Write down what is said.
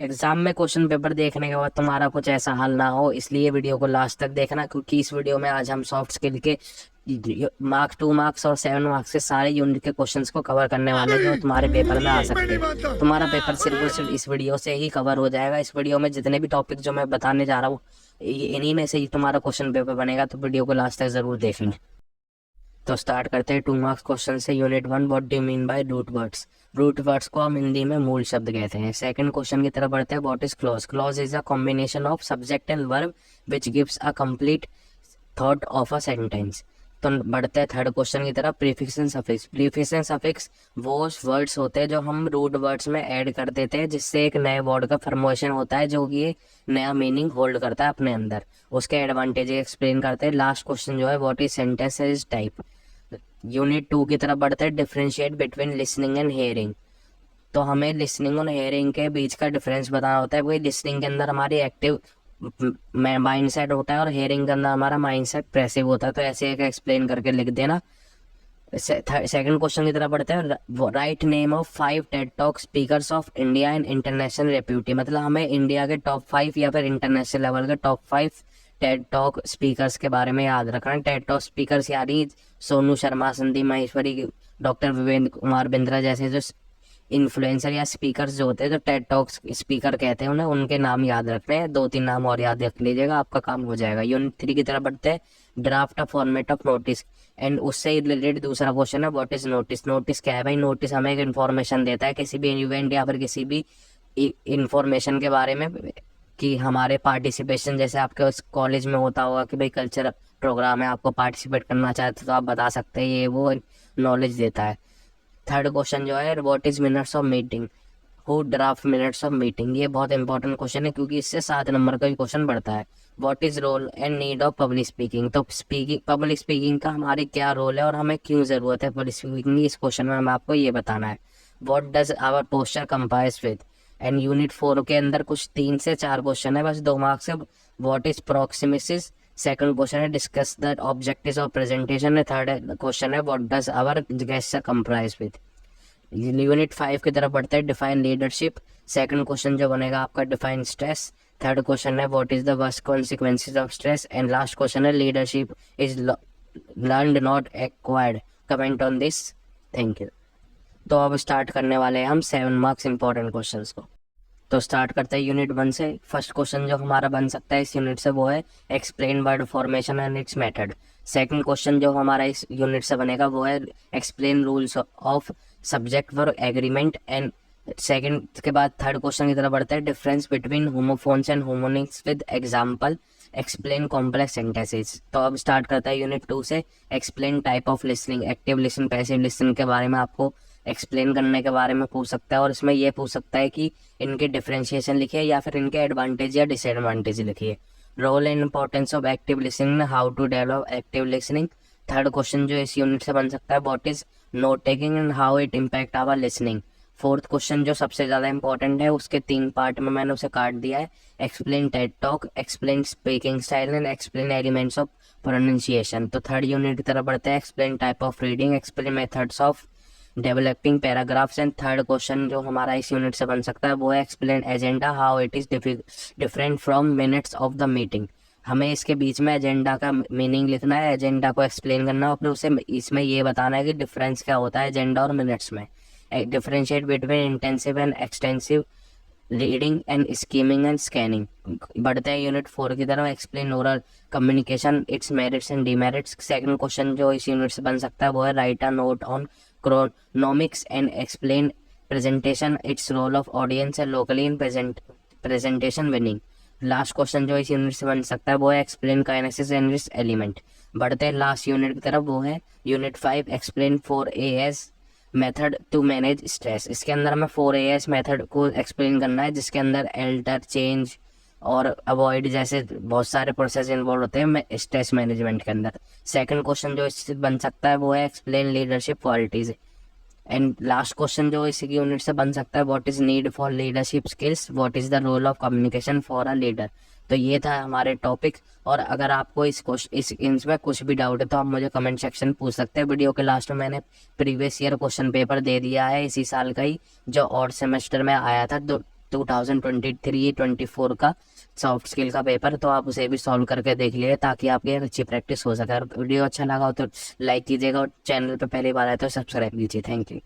Exam में question paper देखने के बाद तुम्हारा कुछ ऐसा हाल ना हो, इसलिए वीडियो को लास्ट तक देखना, क्योंकि इस वीडियो में आज हम सॉफ्ट स्किल के मार्क 2 मार्क्स और 7 मार्क्स के सारे यूनिट के क्वेश्चन्स को कवर करने वाले हैं जो नहीं तुम्हारे पेपर में आ नहीं, मैं सकते नहीं हैं। मानता। तुम्हारा पेपर सिर्फ और सिर्फ इस वीडियो से ही कवर हो जाएगा। इस वीडियो में जितने भी टॉपिक जो मैं बताने जा रहा हूँ, इन्हीं में से ही तुम्हारा क्वेश्चन पेपर बनेगा, तो वीडियो को लास्ट तक जरूर देखना। तो स्टार्ट करते हैं 2 मार्क्स क्वेश्चन से। Unit 1, what do you mean by root words. Root words को हम हिंदी में मूल शब्द कहते हैं। सेकंड क्वेश्चन की तरफ बढ़ते हैं। What is clause. Clause is a combination of subject and verb which gives a complete thought of a sentence. तो बढ़ते हैं थर्ड क्वेश्चन की तरफ। Prefix and suffix. Prefix and suffix वो वर्ड्स होते हैं जो हम रूट वर्ड्स में ऐड कर देते हैं, जिससे एक नए वर्ड का फॉर्मेशन होता है जो कि नया मीनिंग होल्ड करता है अपने अंदर। उसके एडवांटेज एक्सप्लेन करते हैं। लास्ट क्वेश्चन जो है what is sentence type. Unit 2 की तरफ बढ़ते हैं। Differentiate between listening and hearing. तो हमें लिसनिंग और हेयरिंग के बीच का डिफरेंस बताना होता है। क्योंकि लिसनिंग के अंदर हमारी एक्टिव माइंड सेट होता है और हेयरिंग के अंदर हमारा माइंड सेट पैसिव होता है। तो ऐसे एक एक्सप्लेन करके लिख देना। सेकंड क्वेश्चन की तरफ बढ़ते हैं। Right name of 5 TED talk speakers of India and international repute. मतलब हमें इंडिया के टॉप 5 या फिर इंटरनेशनल लेवल के टॉप 5 टेड टॉक स्पीकर्स के बारे में याद रखना है। टेड टॉक स्पीकर्स यानी सोनू शर्मा, संदीप माहेश्वरी, डॉक्टर विवेंद्र कुमार बिंद्रा जैसे जो इन्फ्लुएंसर या स्पीकर्स जो होते हैं, जो टेड टॉक स्पीकर कहते हैं उन्हें, उनके नाम याद रखने हैं। 2-3 नाम और याद रख लीजिएगा, आपका काम हो जाएगा। यूनिट 3 की तरफ बढ़ते हैं। Draft of format of notice. And उससे रिलेटेड दूसरा क्वेश्चन है व्हाट इज नोटिस। नोटिस क्या है भाई। नोटिस हमें एक इन्फॉर्मेशन देता है किसी भी इवेंट या फिर किसी भी इंफॉर्मेशन के बारे में, कि हमारे पार्टिसिपेशन, जैसे आपके उस कॉलेज में होता होगा कि भाई कल्चर प्रोग्राम है, आपको पार्टिसिपेट करना चाहते तो आप बता सकते हैं, ये वो नॉलेज देता है। थर्ड क्वेश्चन जो है what is minutes of meeting. Who draft minutes of meeting. ये बहुत इंपॉर्टेंट क्वेश्चन है क्योंकि इससे 7 नंबर का भी क्वेश्चन बढ़ता है। What is role and need of public speaking. तो पब्लिक स्पीकिंग का हमारे क्या रोल है और हमें क्यों जरूरत है पब्लिक स्पीकिंग की, इस क्वेश्चन में हमें आपको ये बताना है। What does our posture comprise with. And unit 4 के अंदर कुछ 3 से 4 क्वेश्चन है, बस 2 मार्क्स है। What is proxemics. Second question है discuss the objectives of presentation है। थर्ड क्वेश्चन है what does our gesture comprise with. Unit 5 की तरफ बढ़ते हैं। Define leadership. सेकंड क्वेश्चन जो बनेगा आपका डिफाइन स्ट्रेस। थर्ड क्वेश्चन है what is the worst consequences of stress. And last question है leadership is learned not acquired. Comment on this. Thank you. तो अब स्टार्ट करने वाले हैं हम 7 मार्क्स इंपॉर्टेंट क्वेश्चंस को। तो स्टार्ट करते हैं यूनिट 1 से। फर्स्ट क्वेश्चन जो हमारा बन सकता है इस यूनिट से वो है explain word formation and it's method. Second question जो हमारा इस यूनिट से बनेगा वो है explain rules of subject verb agreement. And second के बाद थर्ड क्वेश्चन की तरफ बढ़ते हैं। Difference between homophones and homonyms with example. Explain complex sentences. तो अब स्टार्ट करता है यूनिट 2 से। Explain type of listening. Active listen, passive listen के बारे में आपको एक्सप्लेन करने के बारे में पूछ सकता है, और इसमें यह पूछ सकता है कि इनके डिफरेंशिएशन लिखिए या फिर इनके एडवांटेज या डिसएडवांटेज लिखिए। Role and importance of active listening, how to develop active listening. Third question जो इस यूनिट से बन सकता है what is note taking and how it impact our listening. Fourth question जो सबसे ज़्यादा इंपॉर्टेंट है, उसके 3 पार्ट में मैंने उसे काट दिया है। Explain Ted talk, explain speaking style and explain elements of pronunciation. तो थर्ड यूनिट की तरफ बढ़ते हैं। Explain type of reading, explain methods of developing paragraphs. And third question जो हमारा इस यूनिट से बन सकता है वो है explain agenda, how it is different from minutes of the meeting. हमें इसके बीच में एजेंडा का मीनिंग लिखना है, एजेंडा को एक्सप्लेन करना है, फिर उसे इसमें ये बताना है कि डिफरेंस क्या होता है एजेंडा और मिनट्स में। Differentiate between intensive and extensive reading and skimming and scanning. बढ़ते हैं यूनिट 4 की तरफ। Explain oral communication, its merits and demerits. Second question जो इस यूनिट से बन सकता है वो है write a note on chronemics and explain presentation, its role of audience and locally in presentation winning. Last question जो इस यूनिट से बन सकता है वो है explain kinesis and it's element. बढ़ते हैं लास्ट यूनिट की तरफ, वो है unit 5 explain 4AS method to manage stress. इसके अंदर हमें 4AS मेथड को एक्सप्लेन करना है, जिसके अंदर एल्टर, चेंज और अवॉइड जैसे बहुत सारे प्रोसेस इन्वॉल्व होते हैं स्ट्रेस मैनेजमेंट के अंदर। सेकंड क्वेश्चन जो इससे बन सकता है वो है explain leadership qualities. And last question जो इसी यूनिट से बन सकता है what is need for leadership skills, what is the role of communication for a leader. तो ये था हमारे टॉपिक। और अगर आपको इसमें कुछ भी डाउट है तो आप मुझे कमेंट सेक्शन पूछ सकते हैं। वीडियो के लास्ट में मैंने प्रीवियस ईयर क्वेश्चन पेपर दे दिया है इसी साल का ही, जो और सेमेस्टर में आया था। 2023-24 का सॉफ्ट स्किल का पेपर, तो आप उसे भी सॉल्व करके देख लिए ताकि आपकी एक अच्छी प्रैक्टिस हो सके। और वीडियो अच्छा लगा हो तो लाइक कीजिएगा, और चैनल पे पहली बार आए तो सब्सक्राइब कीजिए। Thank you.